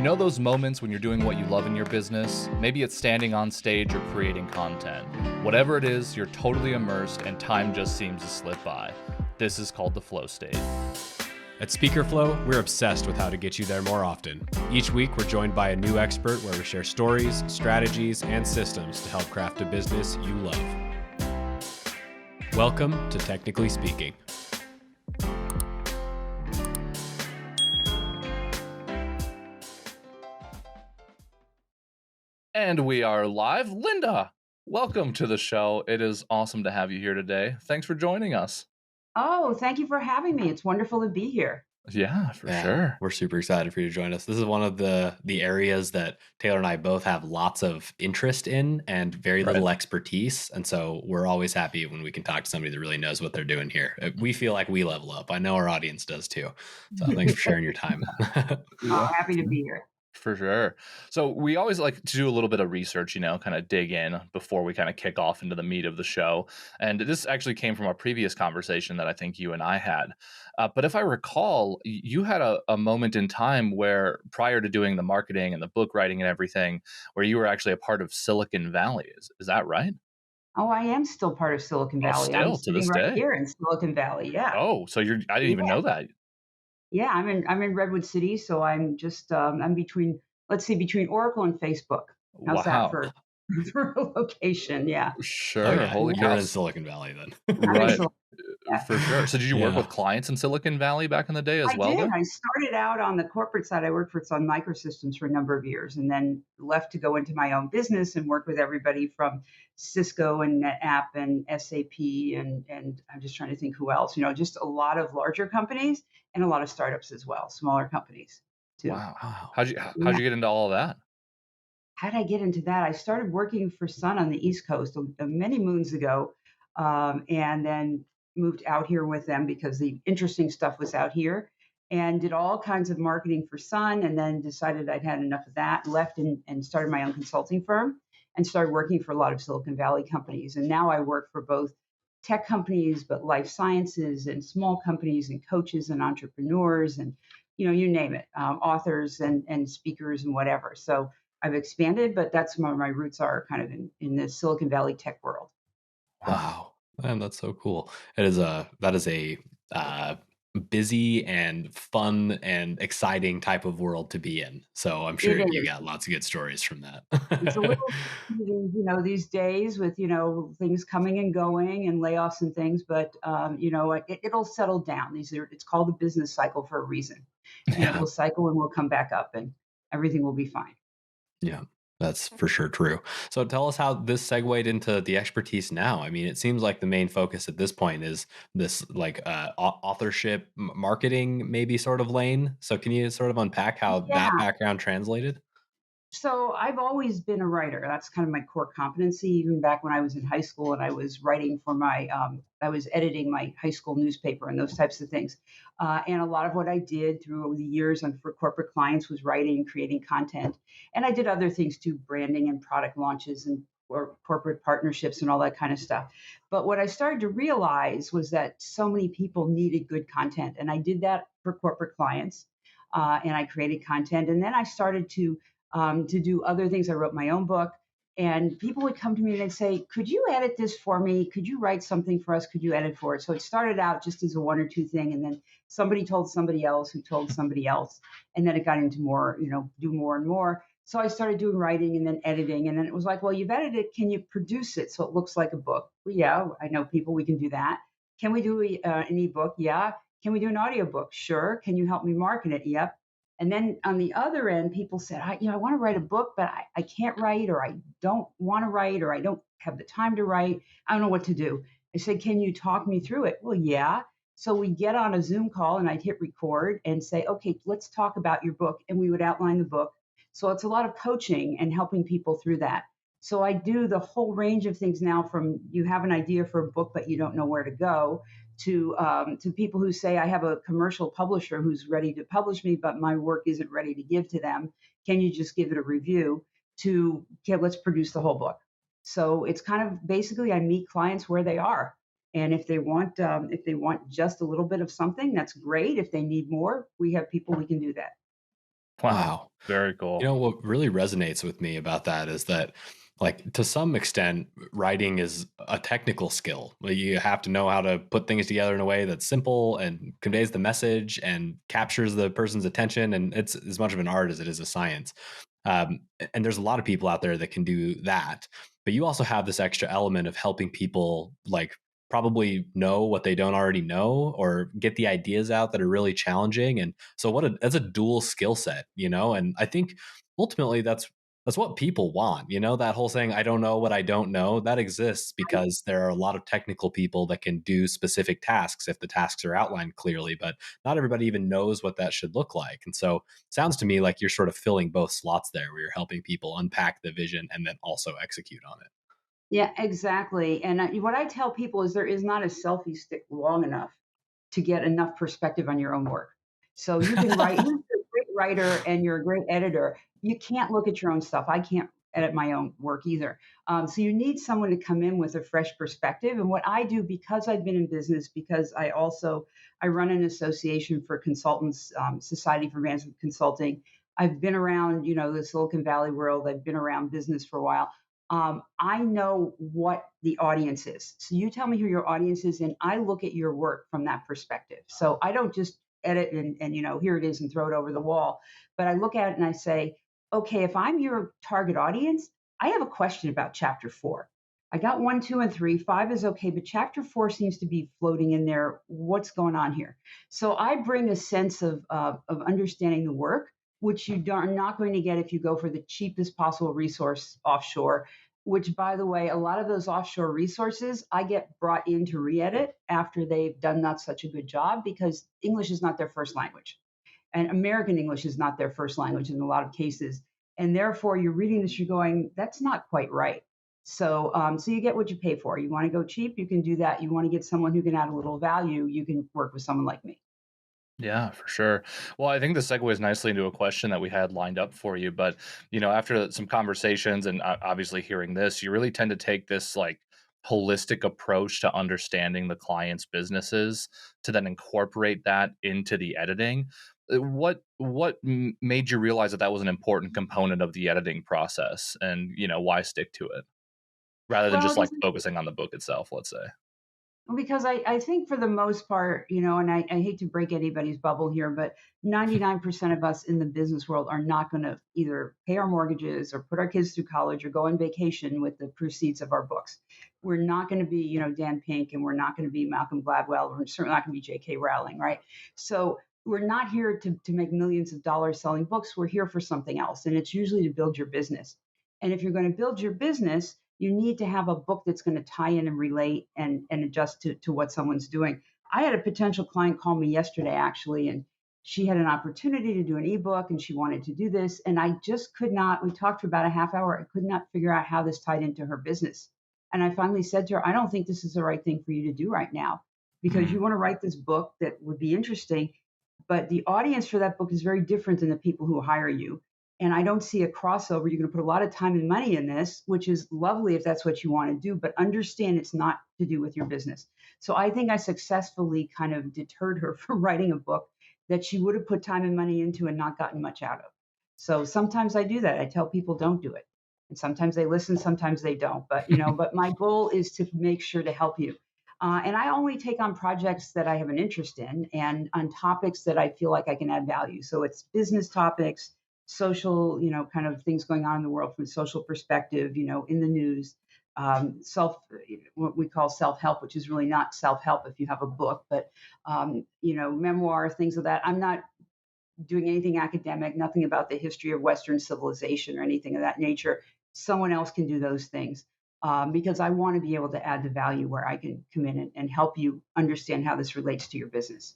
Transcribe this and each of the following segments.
You know those moments when you're doing what you love in your business? Maybe it's standing on stage or creating content. Whatever it is, you're totally immersed and time just seems to slip by. This is called the flow state. At SpeakerFlow, we're obsessed with how to get you there more often. Each week, we're joined by a new expert where we share stories, strategies, and systems to help craft a business you love. Welcome to Technically Speaking. And we are live. Linda, welcome to the show. It is awesome to have you here today. Thanks for joining us. Oh, thank you for having me. It's wonderful to be here. Yeah, for sure. We're super excited for you to join us. This is one of the areas that Taylor and I both have lots of interest in and very little expertise. And so we're always happy when we can talk to somebody that really knows what they're doing here. We feel like we level up. I know our audience does too. So thanks for sharing your time. Oh, happy to be here. For sure. So we always like to do a little bit of research, kind of dig in before we kind of kick off into the meat of the show. And this actually came from a previous conversation that I think you and I had. But if I recall, you had a moment in time where prior to doing the marketing and the book writing and everything, where you were actually a part of Silicon Valley. Is that right? Oh, I am still part of Silicon Valley. Still I'm to sitting this right day. here in Silicon Valley. Yeah. Oh, so I didn't even know that. Yeah, I'm in Redwood City, so I'm just I'm between Oracle and Facebook. How's that for a location? Yeah. Sure. Okay. Holy You're cow. in Silicon Valley then. Right. Yeah. For sure. So did you work with clients in Silicon Valley back in the day as well? I did. Then? I started out on the corporate side. I worked for Sun Microsystems for a number of years and then left to go into my own business and work with everybody from Cisco and NetApp and SAP and I'm just trying to think who else, just a lot of larger companies and a lot of startups as well, smaller companies too. Wow. How'd you get into all of that? How did I get into that? I started working for Sun on the East Coast many moons ago, and then moved out here with them because the interesting stuff was out here, and did all kinds of marketing for Sun, and then decided I'd had enough of that, left and started my own consulting firm, and started working for a lot of Silicon Valley companies. And now I work for both tech companies, but life sciences and small companies and coaches and entrepreneurs and you name it, authors and speakers and whatever. So I've expanded, but that's where my roots are, kind of in the Silicon Valley tech world. Wow, man, that's so cool. That is a busy and fun and exciting type of world to be in. So I'm sure you got lots of good stories from that. It's a little, these days with things coming and going and layoffs and things, but it'll settle down. It's called the business cycle for a reason, and it will cycle and we'll come back up, and everything will be fine. Yeah, that's for sure true. So tell us how this segued into the expertise now. I mean, it seems like the main focus at this point is this authorship marketing maybe sort of lane. So can you sort of unpack how that background translated? So I've always been a writer. That's kind of my core competency. Even back when I was in high school and I was writing for I was editing my high school newspaper and those types of things. And a lot of what I did through the years and for corporate clients was writing and creating content. And I did other things too, branding and product launches and or corporate partnerships and all that kind of stuff. But what I started to realize was that so many people needed good content. And I did that for corporate clients. And I created content. And then I started to do other things. I wrote my own book, and people would come to me and they'd say, "Could you edit this for me? Could you write something for us? Could you edit for it?" So it started out just as a one or two thing, and then somebody told somebody else who told somebody else, and then it got into more, do more and more. So I started doing writing and then editing, and then it was like, well, you've edited it. Can you produce it so it looks like a book? Well, yeah, I know people. We can do that. Can we do an ebook? Yeah. Can we do an audiobook? Sure. Can you help me market it? Yep. And then on the other end, people said, I want to write a book, but I can't write, or I don't want to write, or I don't have the time to write. I don't know what to do. I said, can you talk me through it? Well, yeah. So we get on a Zoom call and I'd hit record and say, okay, let's talk about your book. And we would outline the book. So it's a lot of coaching and helping people through that. So I do the whole range of things now, from you have an idea for a book, but you don't know where to go, to people who say, I have a commercial publisher who's ready to publish me, but my work isn't ready to give to them. Can you just give it a review? To, okay, let's produce the whole book. So it's kind of basically I meet clients where they are. And if they want just a little bit of something, that's great. If they need more, we have people we can do that. Wow. Wow. Very You cool. know, what really resonates with me about that is that, like, to some extent, writing is a technical skill. Like, you have to know how to put things together in a way that's simple and conveys the message and captures the person's attention. And it's as much of an art as it is a science. And there's a lot of people out there that can do that. But you also have this extra element of helping people, like, probably know what they don't already know or get the ideas out that are really challenging. And so that's a dual skill set, you know? And I think ultimately that's what people want, you know, that whole saying, I don't know what I don't know, that exists because there are a lot of technical people that can do specific tasks if the tasks are outlined clearly, but not everybody even knows what that should look like. And so sounds to me like you're sort of filling both slots there where you're helping people unpack the vision and then also execute on it. Yeah, exactly. And what I tell people is there is not a selfie stick long enough to get enough perspective on your own work. So you can write, even if you're a great writer and you're a great editor, you can't look at your own stuff. I can't edit my own work either. So you need someone to come in with a fresh perspective. And what I do, because I've been in business, because I run an association for consultants, Society for Management Consulting. I've been around, the Silicon Valley world. I've been around business for a while. I know what the audience is. So you tell me who your audience is, and I look at your work from that perspective. So I don't just edit and here it is and throw it over the wall, but I look at it and I say, okay, if I'm your target audience, I have a question about chapter 4. I got 1, 2, and 3. 5 is okay, but chapter 4 seems to be floating in there. What's going on here? So I bring a sense of understanding the work, which are not going to get if you go for the cheapest possible resource offshore, which, by the way, a lot of those offshore resources I get brought in to re-edit after they've done not such a good job because English is not their first language. And American English is not their first language in a lot of cases. And therefore, you're reading this, you're going, that's not quite right. So you get what you pay for. You want to go cheap, you can do that. You want to get someone who can add a little value, you can work with someone like me. Yeah, for sure. Well, I think this segues nicely into a question that we had lined up for you. But, after some conversations and obviously hearing this, you really tend to take this like holistic approach to understanding the client's businesses to then incorporate that into the editing. What made you realize that that was an important component of the editing process, and why stick to it rather than Well, just this like is focusing on the book itself? Let's say. because I think for the most part, and I hate to break anybody's bubble here, but 99% of us in the business world are not going to either pay our mortgages or put our kids through college or go on vacation with the proceeds of our books. We're not going to be, Dan Pink, and we're not going to be Malcolm Gladwell. We're certainly not going to be J.K. Rowling, right? So we're not here to make millions of dollars selling books. We're here for something else. And it's usually to build your business. And if you're going to build your business, you need to have a book that's going to tie in and relate and adjust to what someone's doing. I had a potential client call me yesterday, actually, and she had an opportunity to do an ebook and she wanted to do this. And I just could not, we talked for about a half hour. I could not figure out how this tied into her business. And I finally said to her, I don't think this is the right thing for you to do right now because you Mm, want to write this book that would be interesting, but the audience for that book is very different than the people who hire you. And I don't see a crossover. You're going to put a lot of time and money in this, which is lovely if that's what you want to do, but understand it's not to do with your business. So I think I successfully kind of deterred her from writing a book that she would have put time and money into and not gotten much out of. So sometimes I do that. I tell people don't do it. And sometimes they listen, sometimes they don't. But my goal is to make sure to help you. And I only take on projects that I have an interest in and on topics that I feel like I can add value. So it's business topics, social, kind of things going on in the world from a social perspective, in the news, what we call self-help, which is really not self-help if you have a book, but, memoir, things of that. I'm not doing anything academic, nothing about the history of Western civilization or anything of that nature. Someone else can do those things because I want to be able to add the value where I can come in and help you understand how this relates to your business.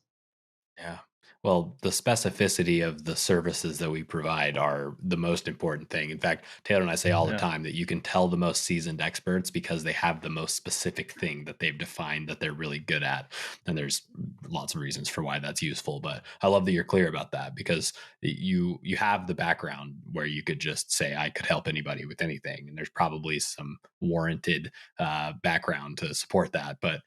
Yeah. Well, the specificity of the services that we provide are the most important thing. In fact, Taylor and I say all the yeah. time that you can tell the most seasoned experts because they have the most specific thing that they've defined that they're really good at. And there's lots of reasons for why that's useful, but I love that you're clear about that because you have the background where you could just say I could help anybody with anything, and there's probably some warranted background to support that, but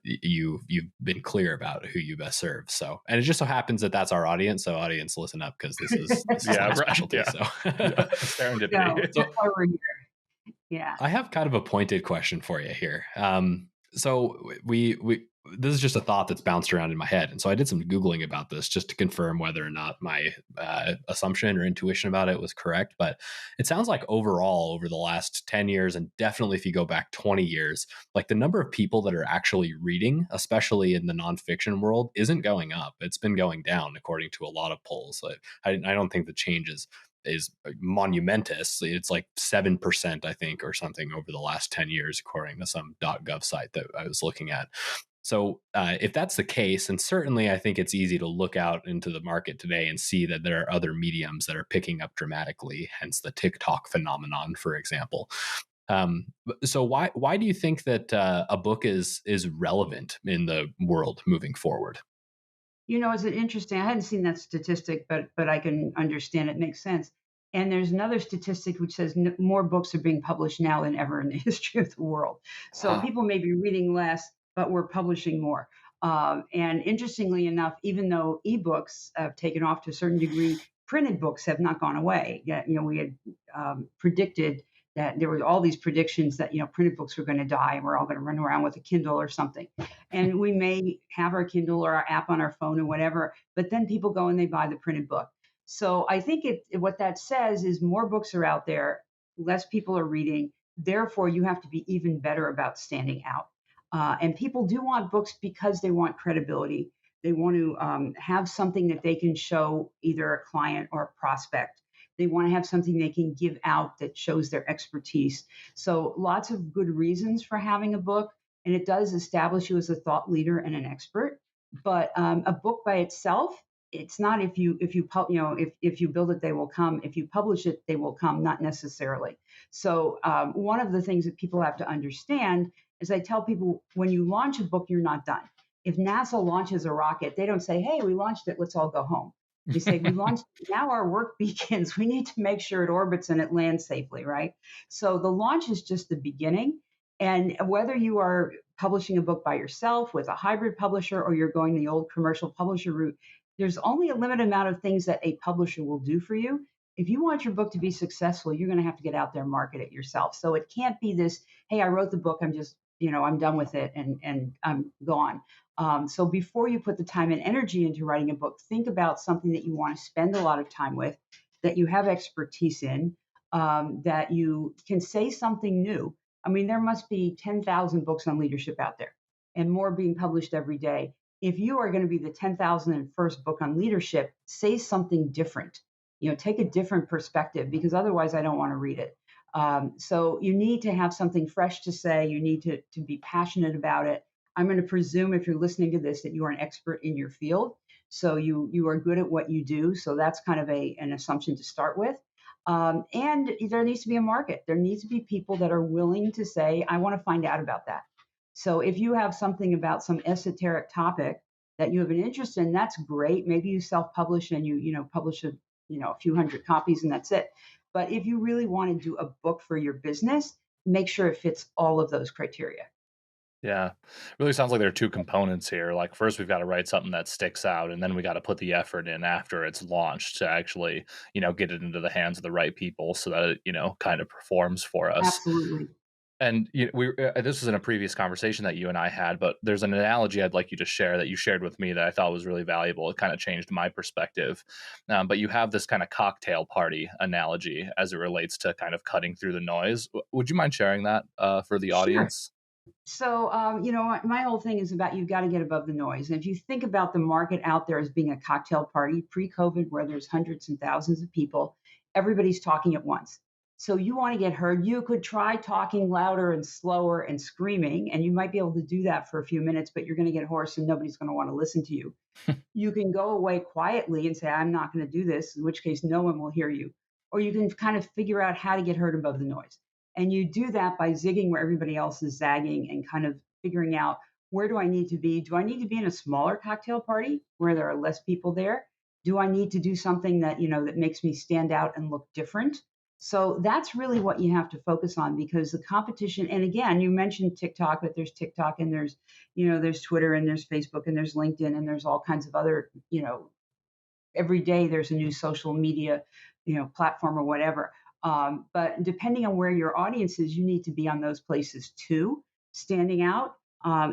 you've been clear about who you best serve. So, and just so happens that that's our audience. So audience, listen up, because this is Yeah, my right. specialty. Yeah. So, Yeah. No, Serendipity. that's so why we're here. Yeah. I have kind of a pointed question for you here. So we this is just a thought that's bounced around in my head, and so I did some googling about this just to confirm whether or not my assumption or intuition about it was correct. But it sounds like overall, over the last 10 years, and definitely if you go back 20 years, like the number of people that are actually reading, especially in the nonfiction world, isn't going up. It's been going down, according to a lot of polls. Like, I don't think the change is monumentous. It's like 7%, I think, or something over the last 10 years, according to some .gov site that I was looking at. So if that's the case, and certainly I think it's easy to look out into the market today and see that there are other mediums that are picking up dramatically, hence the TikTok phenomenon, for example. So why do you think that a book is relevant in the world moving forward? It's an interesting. I hadn't seen that statistic, but I can understand it. Makes sense. And there's another statistic which says more books are being published now than ever in the history of the world. So Huh. people may be reading less, but we're publishing more. And interestingly enough, even though ebooks have taken off to a certain degree, printed books have not gone away. Yeah, we had predicted that there were all these predictions that printed books were going to die, and we're all going to run around with a Kindle or something. And we may have our Kindle or our app on our phone or whatever, but then people go and they buy the printed book. So I think what that says is more books are out there, less people are reading. Therefore, you have to be even better about standing out. And people do want books because they want credibility. They want to have something that they can show either a client or a prospect. They want to have something they can give out that shows their expertise. So lots of good reasons for having a book, and it does establish you as a thought leader and an expert. But a book by itself, it's not. If you build it, they will come. If you publish it, they will come. Not necessarily. So one of the things that people have to understand is I tell people, when you launch a book, you're not done. If NASA launches a rocket, they don't say, "Hey, we launched it. Let's all go home." They say, "We launched. Now our work begins. We need to make sure it orbits and it lands safely." Right. So the launch is just the beginning. And whether you are publishing a book by yourself with a hybrid publisher or you're going the old commercial publisher route, there's only a limited amount of things that a publisher will do for you. If you want your book to be successful, you're going to have to get out there and market it yourself. So it can't be this, "Hey, I wrote the book. I'm just, I'm done with it and I'm gone." So before you put the time and energy into writing a book, think about something that you want to spend a lot of time with, that you have expertise in, that you can say something new. I mean, there must be 10,000 books on leadership out there and more being published every day. If you are going to be the 10,001st book on leadership, say something different. Take a different perspective, because otherwise I don't want to read it. So you need to have something fresh to say. You need to be passionate about it. I'm going to presume, if you're listening to this, that you are an expert in your field. So you are good at what you do. So that's kind of an assumption to start with. And there needs to be a market. There needs to be people that are willing to say, "I want to find out about that." So if you have something about some esoteric topic that you have an interest in, that's great. Maybe you self-publish and you publish a few hundred copies and that's it. But if you really want to do a book for your business, make sure it fits all of those criteria. Yeah. Really sounds like there are two components here. Like, first, we've got to write something that sticks out, and then we got to put the effort in after it's launched to actually, get it into the hands of the right people so that it, kind of performs for us. Absolutely. And this was in a previous conversation that you and I had, but there's an analogy I'd like you to share that you shared with me that I thought was really valuable. It kind of changed my perspective. But you have this kind of cocktail party analogy as it relates to kind of cutting through the noise. Would you mind sharing that for the Sure. audience? So, my whole thing is about, you've got to get above the noise. And if you think about the market out there as being a cocktail party pre-COVID, where there's hundreds and thousands of people, everybody's talking at once. So you want to get heard. You could try talking louder and slower and screaming, and you might be able to do that for a few minutes, but you're going to get hoarse and nobody's going to want to listen to you. You can go away quietly and say, "I'm not going to do this," in which case no one will hear you. Or you can kind of figure out how to get heard above the noise. And you do that by zigging where everybody else is zagging, and kind of figuring out, where do I need to be? Do I need to be in a smaller cocktail party where there are less people there? Do I need to do something that makes me stand out and look different? So that's really what you have to focus on, because the competition, and again, you mentioned TikTok, but there's TikTok and there's, there's Twitter and there's Facebook and there's LinkedIn and there's all kinds of other, every day there's a new social media, platform or whatever. But depending on where your audience is, you need to be on those places too, standing out.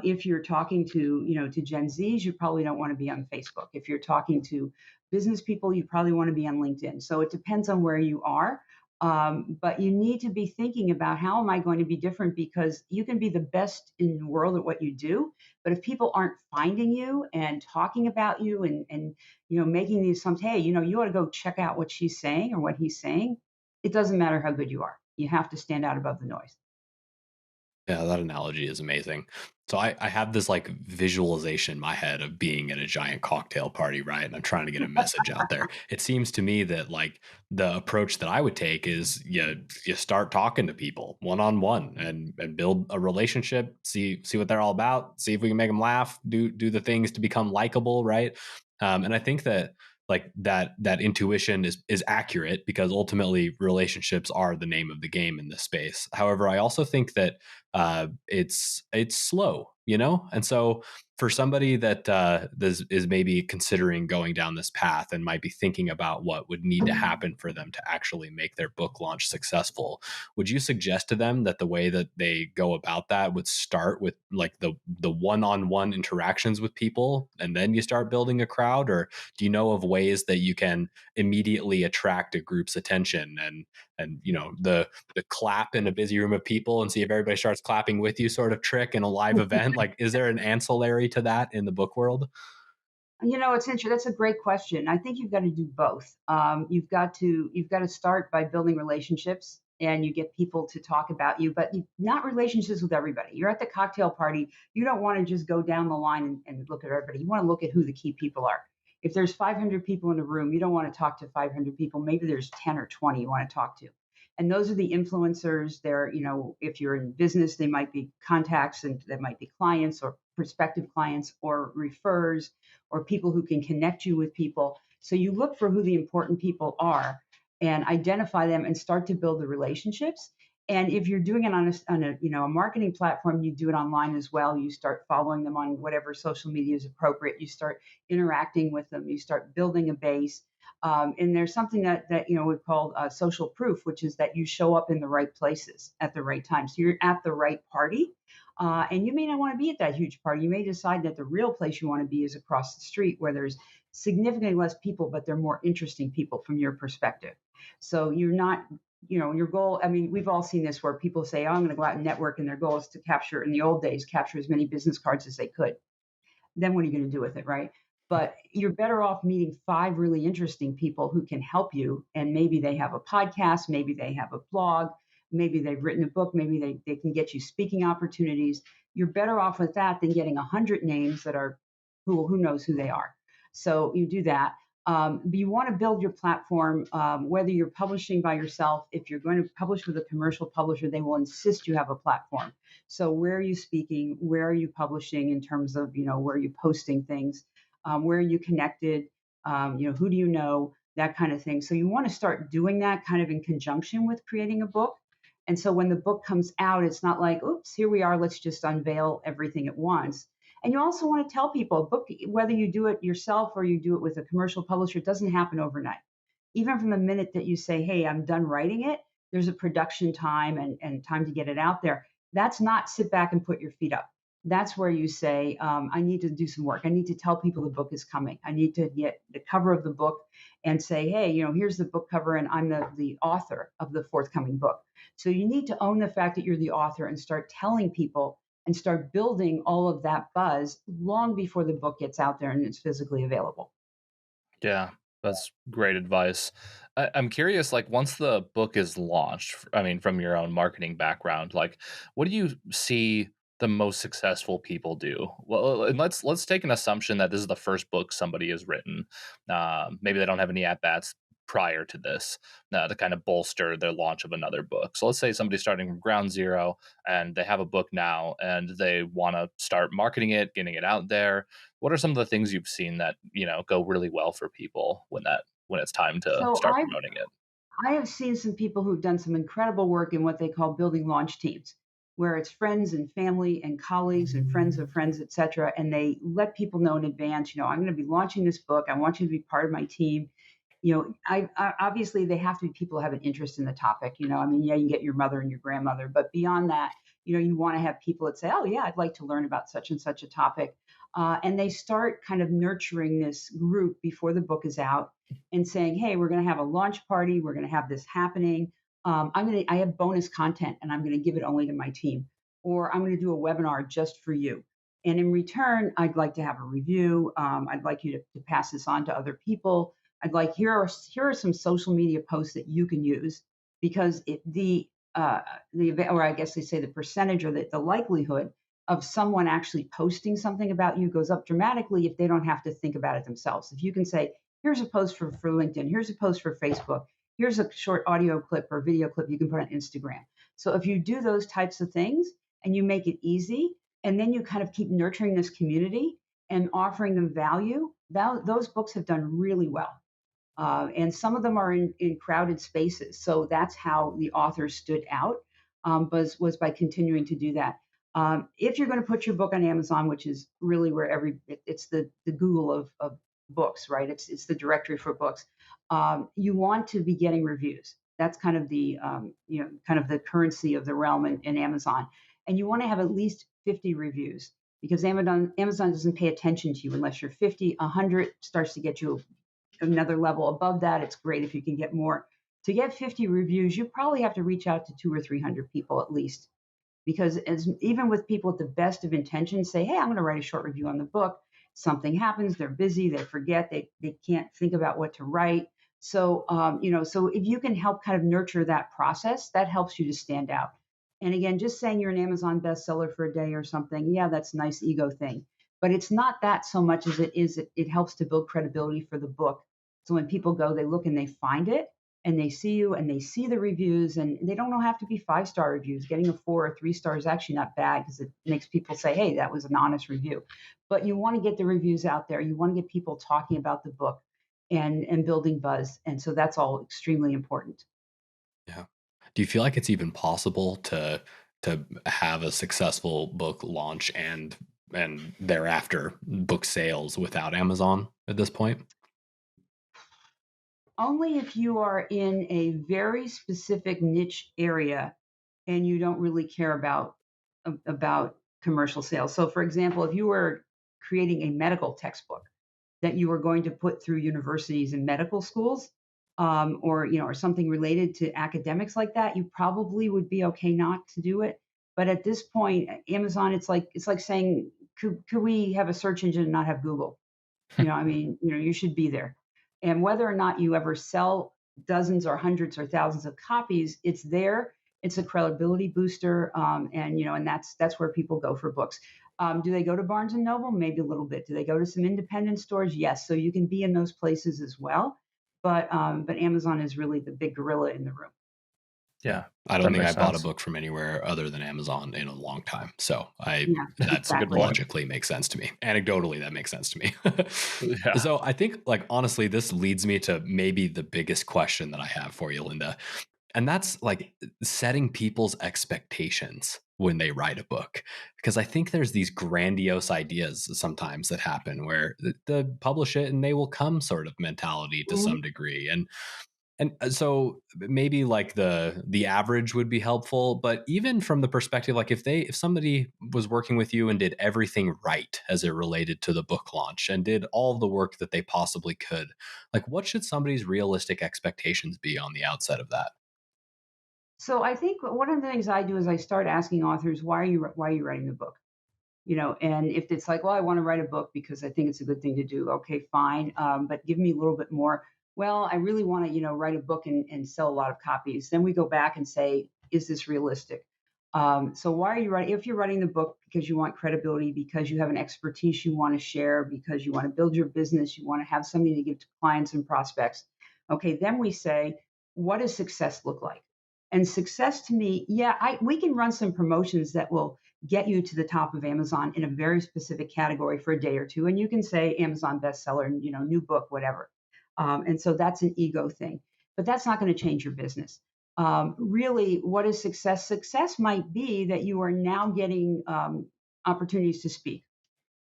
If you're talking to, to Gen Zs, you probably don't want to be on Facebook. If you're talking to business people, you probably want to be on LinkedIn. So it depends on where you are. But you need to be thinking about, how am I going to be different? Because you can be the best in the world at what you do, but if people aren't finding you and talking about you and making the assumption, hey, you ought to go check out what she's saying or what he's saying, it doesn't matter how good you are. You have to stand out above the noise. Yeah, that analogy is amazing. So I have this like visualization in my head of being at a giant cocktail party, right? And I'm trying to get a message out there. It seems to me that like the approach that I would take is you start talking to people one on one and build a relationship, see what they're all about, see if we can make them laugh, do the things to become likable, right? And I think that like that intuition is accurate, because ultimately relationships are the name of the game in this space. However, I also think that it's slow, and so for somebody that is maybe considering going down this path and might be thinking about what would need to happen for them to actually make their book launch successful, would you suggest to them that the way that they go about that would start with like the one-on-one interactions with people, and then you start building a crowd? Or do you know of ways that you can immediately attract a group's attention, and the clap in a busy room of people and see if everybody starts clapping with you sort of trick in a live event? Like, is there an ancillary to that in the book world? It's interesting. That's a great question. I think you've got to do both. You've got to start by building relationships, and you get people to talk about you, but not relationships with everybody. You're at the cocktail party. You don't want to just go down the line and look at everybody. You want to look at who the key people are. If there's 500 people in a room, you don't want to talk to 500 people. Maybe there's 10 or 20 you want to talk to. And those are the influencers. They're, if you're in business, they might be contacts, and that might be clients or prospective clients or refers or people who can connect you with people. So you look for who the important people are and identify them and start to build the relationships. And if you're doing it on a marketing platform, you do it online as well. You start following them on whatever social media is appropriate. You start interacting with them. You start building a base. And there's something that we call social proof, which is that you show up in the right places at the right time. So you're at the right party, and you may not want to be at that huge party. You may decide that the real place you want to be is across the street, where there's significantly less people, but they're more interesting people from your perspective. So you're not, your goal. I mean, we've all seen this where people say, "Oh, I'm going to go out and network," and their goal is to capture, in the old days, capture as many business cards as they could. Then what are you going to do with it, right? But you're better off meeting 5 really interesting people who can help you. And maybe they have a podcast, maybe they have a blog, maybe they've written a book, maybe they can get you speaking opportunities. You're better off with that than getting 100 names that are who knows who they are. So you do that. But you want to build your platform, whether you're publishing by yourself. If you're going to publish with a commercial publisher, they will insist you have a platform. So where are you speaking? Where are you publishing in terms of, where are you posting things? Where are you connected? Who do you know? That kind of thing. So you want to start doing that kind of in conjunction with creating a book. And so when the book comes out, it's not like, oops, here we are, let's just unveil everything at once. And you also want to tell people, book, whether you do it yourself or you do it with a commercial publisher, it doesn't happen overnight. Even from the minute that you say, hey, I'm done writing it, there's a production time and time to get it out there. That's not sit back and put your feet up. That's where you say, I need to do some work. I need to tell people the book is coming. I need to get the cover of the book and say, hey, here's the book cover, and I'm the author of the forthcoming book. So you need to own the fact that you're the author and start telling people and start building all of that buzz long before the book gets out there and it's physically available. Yeah, that's great advice. I'm curious, like once the book is launched, I mean, from your own marketing background, like what do you see the most successful people do? Well, and let's take an assumption that this is the first book somebody has written. Maybe they don't have any at bats prior to this to kind of bolster their launch of another book. So let's say somebody's starting from ground zero and they have a book now and they want to start marketing it, getting it out there. What are some of the things you've seen that go really well for people when it's time to So start I promoting it? I have seen some people who've done some incredible work in what they call building launch teams, where it's friends and family and colleagues and friends of friends, et cetera. And they let people know in advance, I'm going to be launching this book. I want you to be part of my team. I obviously they have to be people who have an interest in the topic. I mean, yeah, you can get your mother and your grandmother, but beyond that, you want to have people that say, oh yeah, I'd like to learn about such and such a topic. And they start kind of nurturing this group before the book is out and saying, hey, we're going to have a launch party. We're going to have this happening. I have bonus content and I'm going to give it only to my team, or I'm going to do a webinar just for you. And in return, I'd like to have a review. I'd like you to pass this on to other people. I'd like here are some social media posts that you can use because or I guess they say the percentage or the likelihood of someone actually posting something about you goes up dramatically if they don't have to think about it themselves. If you can say, here's a post for LinkedIn, here's a post for Facebook, here's a short audio clip or video clip you can put on Instagram. So if you do those types of things and you make it easy, and then you kind of keep nurturing this community and offering them value, those books have done really well. And some of them are in crowded spaces. So that's how the authors stood out, was by continuing to do that. If you're going to put your book on Amazon, which is really where it's the Google of books, right? It's the directory for books. You want to be getting reviews. That's kind of the kind of the currency of the realm in Amazon, and you want to have at least 50 reviews because Amazon doesn't pay attention to you unless you're 50. 100 starts to get you another level above that. It's great if you can get more. To get 50 reviews, you probably have to reach out to 200 or 300 people at least, because even with people with the best of intentions say, hey, I'm going to write a short review on the book, something happens, they're busy, they forget, they can't think about what to write. So so if you can help kind of nurture that process, that helps you to stand out. And again, just saying you're an Amazon bestseller for a day or something, yeah, that's a nice ego thing, but it's not that so much as it helps to build credibility for the book. So when people go, they look and they find it, and they see you and they see the reviews, and they don't have to be 5-star reviews. Getting a 4 or 3 star is actually not bad because it makes people say, hey, that was an honest review. But you want to get the reviews out there. You want to get people talking about the book and building buzz. And so that's all extremely important. Yeah. Do you feel like it's even possible to have a successful book launch and thereafter book sales without Amazon at this point? Only if you are in a very specific niche area and you don't really care about commercial sales. So for example, if you were creating a medical textbook that you were going to put through universities and medical schools, or something related to academics like that, you probably would be okay not to do it. But at this point, Amazon, it's like saying, could we have a search engine and not have Google? I mean, you should be there. And whether or not you ever sell dozens or hundreds or thousands of copies, it's there. It's a credibility booster, and that's where people go for books. Do they go to Barnes and Noble? Maybe a little bit. Do they go to some independent stores? Yes. So you can be in those places as well. But Amazon is really the big gorilla in the room. Yeah, I don't that think I makes bought a sense. book from anywhere other than Amazon in a long time. So Yeah, that's Good exactly. point. logically makes sense to me. Anecdotally, that makes sense to me. Yeah. So I think like honestly, this leads me to maybe the biggest question that I have for you, Linda. And that's like setting people's expectations when they write a book. Because I think there's these grandiose ideas sometimes that happen where the publish it and they will come sort of mentality to Mhm. some degree. And so maybe like the average would be helpful, but even from the perspective like if somebody was working with you and did everything right as it related to the book launch and did all the work that they possibly could, like what should somebody's realistic expectations be on the outset of that? So I think one of the things I do is I start asking authors, why are you writing the book? And if it's like, well, I want to write a book because I think it's a good thing to do. Okay, fine. But give me a little bit more. Well, I really want to, write a book and sell a lot of copies. Then we go back and say, is this realistic? So why are you writing? If you're writing the book because you want credibility, because you have an expertise you want to share, because you want to build your business, you want to have something to give to clients and prospects. Okay, then we say, what does success look like? And success to me, yeah, we can run some promotions that will get you to the top of Amazon in a very specific category for a day or two. And you can say Amazon bestseller, new book, whatever. And so that's an ego thing. but that's not going to change your business. Really, what is success? Success might be that you are now getting opportunities to speak,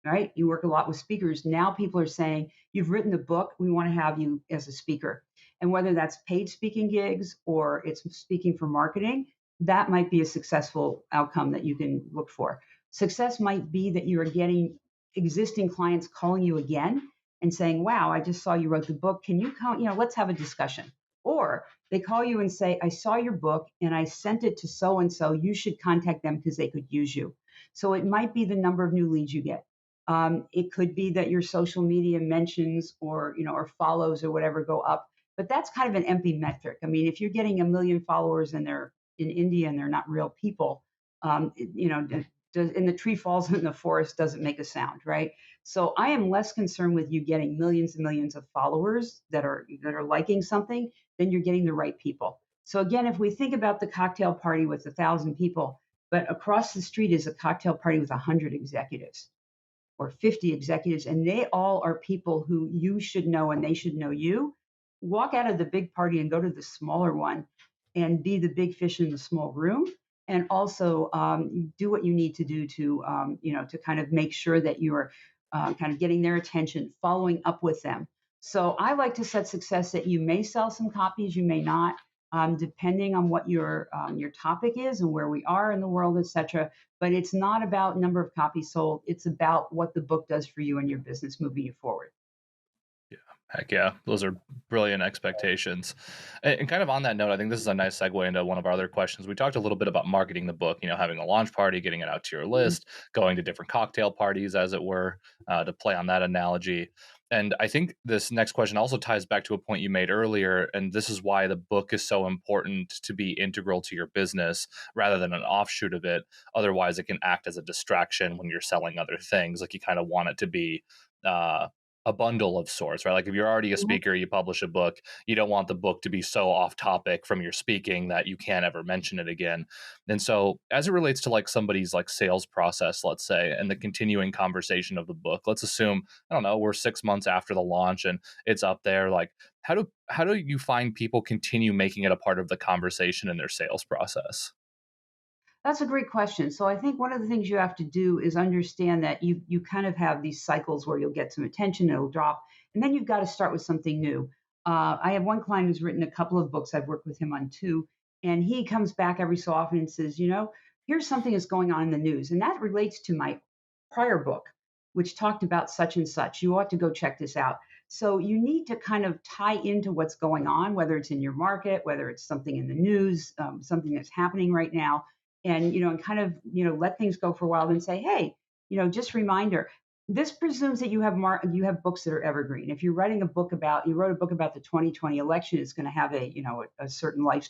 right? You work a lot with speakers. Now people are saying, you've written the book, we want to have you as a speaker. And whether that's paid speaking gigs or it's speaking for marketing, that might be a successful outcome that you can look for. Success might be that you are getting existing clients calling you again and saying, wow, I just saw you wrote the book. Can you come, let's have a discussion. Or they call you and say, I saw your book and I sent it to so and so. You should contact them because they could use you. So it might be the number of new leads you get. It could be that your social media mentions or follows or whatever go up, but that's kind of an empty metric. I mean, if you're getting 1 million followers and they're in India and they're not real people, and the tree falls in the forest doesn't make a sound, right? So I am less concerned with you getting millions and millions of followers that are liking something than you're getting the right people. So again, if we think about the cocktail party with 1,000 people, but across the street is a cocktail party with 100 executives or 50 executives, and they all are people who you should know and they should know you. Walk out of the big party and go to the smaller one and be the big fish in the small room. And also do what you need to do to kind of make sure that you're kind of getting their attention, following up with them. So I like to set success that you may sell some copies, you may not, depending on what your topic is and where we are in the world, etc. But it's not about number of copies sold. It's about what the book does for you and your business moving you forward. Yeah. Heck yeah. Those are brilliant expectations. And kind of on that note, I think this is a nice segue into one of our other questions. We talked a little bit about marketing the book, having a launch party, getting it out to your list, going to different cocktail parties, as it were, to play on that analogy. And I think this next question also ties back to a point you made earlier. And this is why the book is so important to be integral to your business rather than an offshoot of it. Otherwise, it can act as a distraction when you're selling other things. Like you kind of want it to be a bundle of sorts, right? Like if you're already a speaker, you publish a book, you don't want the book to be so off topic from your speaking that you can't ever mention it again. And so as it relates to like somebody's like sales process, let's say, and the continuing conversation of the book, let's assume, I don't know, we're 6 months after the launch and it's up there. Like how do you find people continue making it a part of the conversation in their sales process? That's a great question. So I think one of the things you have to do is understand that you kind of have these cycles where you'll get some attention, it'll drop, and then you've got to start with something new. I have one client who's written a couple of books. I've worked with him on two, and he comes back every so often and says, here's something that's going on in the news, and that relates to my prior book, which talked about such and such. You ought to go check this out. So you need to kind of tie into what's going on, whether it's in your market, whether it's something in the news, something that's happening right now, and kind of let things go for a while, then say, hey, just reminder. This presumes that you have books that are evergreen. If you're writing a book about you wrote a book about the 2020 election, it's going to have a certain life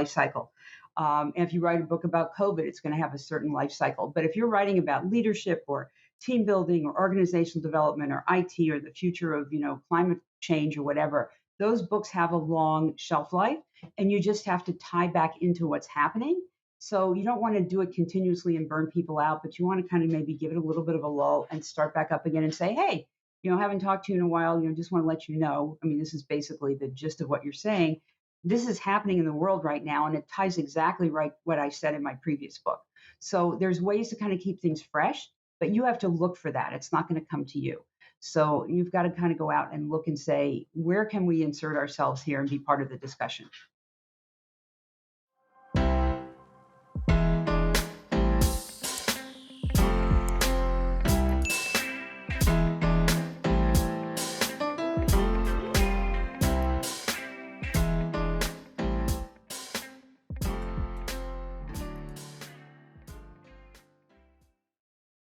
cycle. And if you write a book about COVID, it's going to have a certain life cycle. But if you're writing about leadership or team building or organizational development or IT or the future of climate change or whatever, those books have a long shelf life, and you just have to tie back into what's happening. So you don't want to do it continuously and burn people out, but you want to kind of maybe give it a little bit of a lull and start back up again and say, hey, haven't talked to you in a while, just want to let you know. I mean, this is basically the gist of what you're saying. This is happening in the world right now, and it ties exactly right what I said in my previous book. So there's ways to kind of keep things fresh, but you have to look for that. It's not going to come to you. So you've got to kind of go out and look and say, where can we insert ourselves here and be part of the discussion?